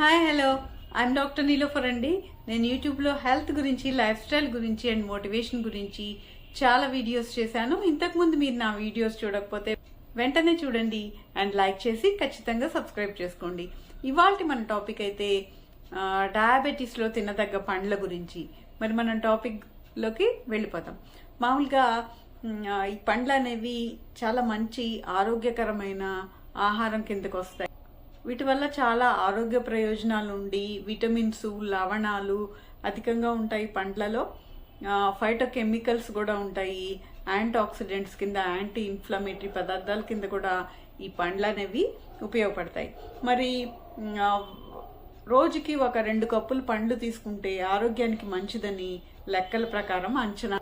Hi hello I'm doctor Niloufer అండి. నేను యూట్యూబ్లో హెల్త్ గురించి, లైఫ్ స్టైల్ గురించి అండ్ మోటివేషన్ గురించి చాలా వీడియోస్ చేశాను. ఇంతకుముందు మీరు నా వీడియోస్ చూడకపోతే వెంటనే చూడండి అండ్ లైక్ చేసి ఖచ్చితంగా సబ్స్క్రైబ్ చేసుకోండి. ఇవాళ మన టాపిక్ అయితే డయాబెటీస్లో తినదగ్గ పండ్ల గురించి. మరి మనం టాపిక్లోకి వెళ్ళిపోతాం. మామూలుగా ఈ పండ్లు అనేవి చాలా మంచి ఆరోగ్యకరమైన ఆహారం కిందకు వస్తాయి. వీటి వల్ల చాలా ఆరోగ్య ప్రయోజనాలు ఉండి విటమిన్స్, లవణాలు అధికంగా ఉంటాయి. పండ్లలో ఫైటోకెమికల్స్ కూడా ఉంటాయి. యాంటీ ఆక్సిడెంట్స్ కింద, యాంటీ ఇన్ఫ్లమేటరీ పదార్థాల కింద కూడా ఈ పండ్లు అనేవి ఉపయోగపడతాయి. మరి రోజుకి ఒక 2 కప్పులు పండ్లు తీసుకుంటే ఆరోగ్యానికి మంచిదని లెక్కల ప్రకారం అంచనా.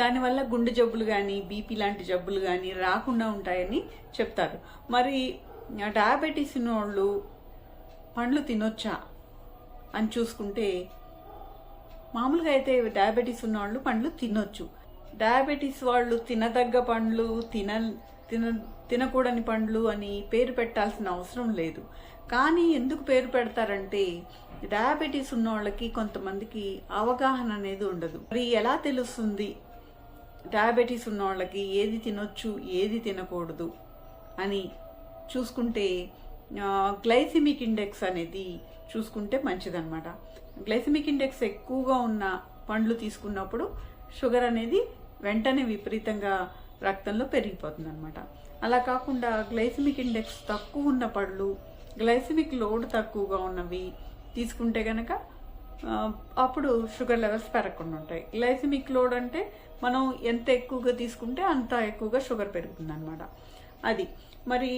దానివల్ల గుండె జబ్బులు కానీ, బీపీ లాంటి జబ్బులు కానీ రాకుండా ఉంటాయని చెప్తారు. మరి డయాబెటీస్ ఉన్న వాళ్ళు పండ్లు తినొచ్చా అని చూసుకుంటే, మామూలుగా అయితే డయాబెటీస్ ఉన్న వాళ్ళు పండ్లు తినొచ్చు. డయాబెటీస్ వాళ్ళు తినదగ్గ పండ్లు, తినకూడని పండ్లు అని పేరు పెట్టాల్సిన అవసరం లేదు. కానీ ఎందుకు పేరు పెడతారంటే, డయాబెటీస్ ఉన్న వాళ్ళకి కొంతమందికి అవగాహన అనేది ఉండదు. మరి ఎలా తెలుస్తుంది డయాబెటీస్ ఉన్న వాళ్ళకి ఏది తినొచ్చు, ఏది తినకూడదు అని చూసుకుంటే, గ్లైసిమిక్ ఇండెక్స్ అనేది చూసుకుంటే మంచిదన్నమాట. గ్లైసిమిక్ ఇండెక్స్ ఎక్కువగా ఉన్న పండ్లు తీసుకున్నప్పుడు షుగర్ అనేది వెంటనే విపరీతంగా రక్తంలో పెరిగిపోతుంది అనమాట. అలా కాకుండా గ్లైసిమిక్ ఇండెక్స్ తక్కువ ఉన్న పళ్ళు, గ్లైసిమిక్ లోడ్ తక్కువగా ఉన్నవి తీసుకుంటే కనుక అప్పుడు షుగర్ లెవెల్స్ పెరగకుండా ఉంటాయి. గ్లైసిమిక్ లోడ్ అంటే మనం ఎంత ఎక్కువగా తీసుకుంటే అంత ఎక్కువగా షుగర్ పెరుగుతుంది అనమాట. అది మరి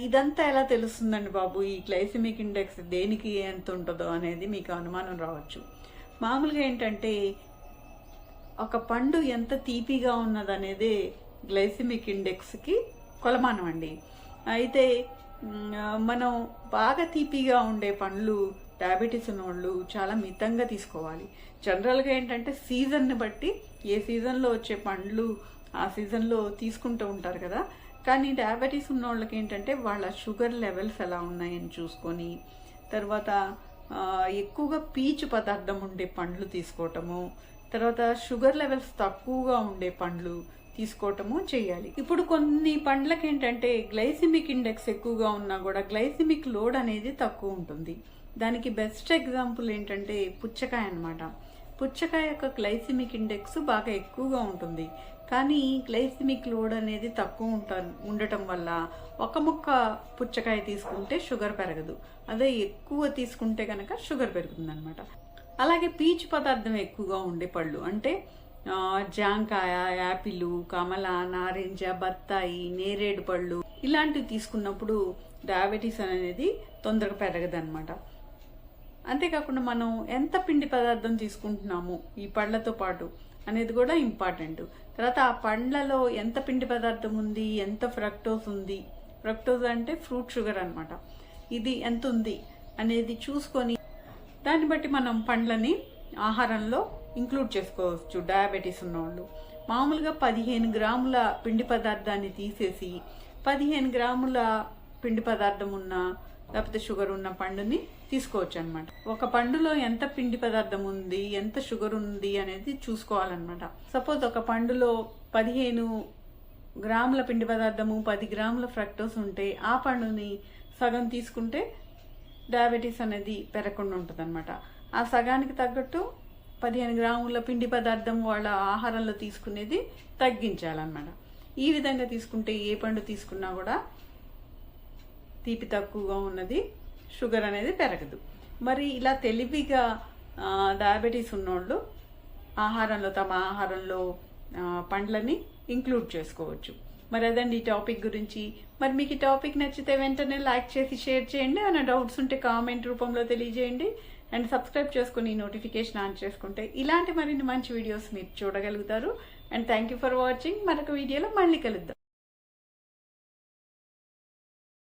ఇదంతా ఎలా తెలుస్తుందండి బాబు, ఈ గ్లైసిమిక్ ఇండెక్స్ దేనికి ఎంత ఉంటుందో అనేది మీకు అనుమానం రావచ్చు. మామూలుగా ఏంటంటే, ఒక పండు ఎంత తీపిగా ఉన్నదనేది గ్లైసిమిక్ ఇండెక్స్కి కొలమానం అండి. అయితే మనం బాగా తీపిగా ఉండే పండ్లు డయాబెటీస్ ఉన్న వాళ్ళు చాలా మితంగా తీసుకోవాలి. జనరల్గా ఏంటంటే సీజన్ని బట్టి, ఏ సీజన్లో వచ్చే పండ్లు ఆ సీజన్లో తీసుకుంటూ ఉంటారు కదా. కానీ డయాబెటీస్ ఉన్న వాళ్ళకి ఏంటంటే వాళ్ళ షుగర్ లెవెల్స్ ఎలా ఉన్నాయని చూసుకొని, తర్వాత ఎక్కువగా పీచు పదార్థం ఉండే పండ్లు తీసుకోవటము, తర్వాత షుగర్ లెవెల్స్ తక్కువగా ఉండే పండ్లు తీసుకోవటము చేయాలి. ఇప్పుడు కొన్ని పండ్లకి ఏంటంటే గ్లైసిమిక్ ఇండెక్స్ ఎక్కువగా ఉన్నా కూడా గ్లైసిమిక్ లోడ్ అనేది తక్కువ ఉంటుంది. దానికి బెస్ట్ ఎగ్జాంపుల్ ఏంటంటే పుచ్చకాయ అన్నమాట. పుచ్చకాయ యొక్క గ్లైసిమిక్ ఇండెక్స్ బాగా ఎక్కువగా ఉంటుంది, కానీ గ్లైసిమిక్ లోడ్ అనేది తక్కువ ఉండటం వల్ల ఒక ముక్క పుచ్చకాయ తీసుకుంటే షుగర్ పెరగదు. అదే ఎక్కువ తీసుకుంటే కనుక షుగర్ పెరుగుతుంది అనమాట. అలాగే పీచు పదార్థం ఎక్కువగా ఉండే పళ్ళు అంటే జాంకాయ, యాపిల్, కమల, నారింజ, బత్తాయి, నేరేడు పళ్ళు ఇలాంటివి తీసుకున్నప్పుడు డయాబెటీస్ అనేది తొందరగా పెరగదన్నమాట. అంతేకాకుండా మనం ఎంత పిండి పదార్థం తీసుకుంటున్నాము ఈ పళ్ళతో పాటు అనేది కూడా ఇంపార్టెంట్. తర్వాత ఆ పండ్లలో ఎంత పిండి పదార్థం ఉంది, ఎంత ఫ్రక్టోజ్ ఉంది, ఫ్రక్టోజ్ అంటే ఫ్రూట్ షుగర్ అనమాట, ఇది ఎంత ఉంది అనేది చూసుకొని దాన్ని బట్టి మనం పండ్లని ఆహారంలో ఇంక్లూడ్ చేసుకోవచ్చు. డయాబెటీస్ ఉన్నవాళ్ళు మామూలుగా 15 గ్రాముల పిండి పదార్థాన్ని తీసేసి 15 గ్రాముల పిండి పదార్థం ఉన్న, లేకపోతే షుగర్ ఉన్న పండుని తీసుకోవచ్చు అనమాట. ఒక పండులో ఎంత పిండి పదార్థం ఉంది, ఎంత షుగర్ ఉంది అనేది చూసుకోవాలన్నమాట. సపోజ్ ఒక పండులో 15 గ్రాముల పిండి పదార్థము, 10 గ్రాముల ఫ్రక్టోస్ ఉంటే ఆ పండుని సగం తీసుకుంటే డయాబెటీస్ అనేది పెరగకుండా ఉంటుంది అనమాట. ఆ సగానికి తగ్గట్టు 15 గ్రాముల పిండి పదార్థం వాళ్ళ ఆహారంలో తీసుకునేది తగ్గించాలన్నమాట. ఈ విధంగా తీసుకుంటే ఏ పండు తీసుకున్నా కూడా తీపి తక్కువగా ఉన్నది, షుగర్ అనేది పెరగదు. మరి ఇలా తెలివిగా డయాబెటీస్ ఉన్నోళ్ళు తమ ఆహారంలో పండ్లని ఇంక్లూడ్ చేసుకోవచ్చు. మరి అదండి ఈ టాపిక్ గురించి. మరి మీకు ఈ టాపిక్ నచ్చితే వెంటనే లైక్ చేసి షేర్ చేయండి. ఏమైనా డౌట్స్ ఉంటే కామెంట్ రూపంలో తెలియజేయండి. అండ్ సబ్స్క్రైబ్ చేసుకుని నోటిఫికేషన్ ఆన్ చేసుకుంటే ఇలాంటి మరిన్ని మంచి వీడియోస్ మీరు చూడగలుగుతారు. And thank you for watching. మరొక వీడియోలో మళ్ళీ కలుద్దాం.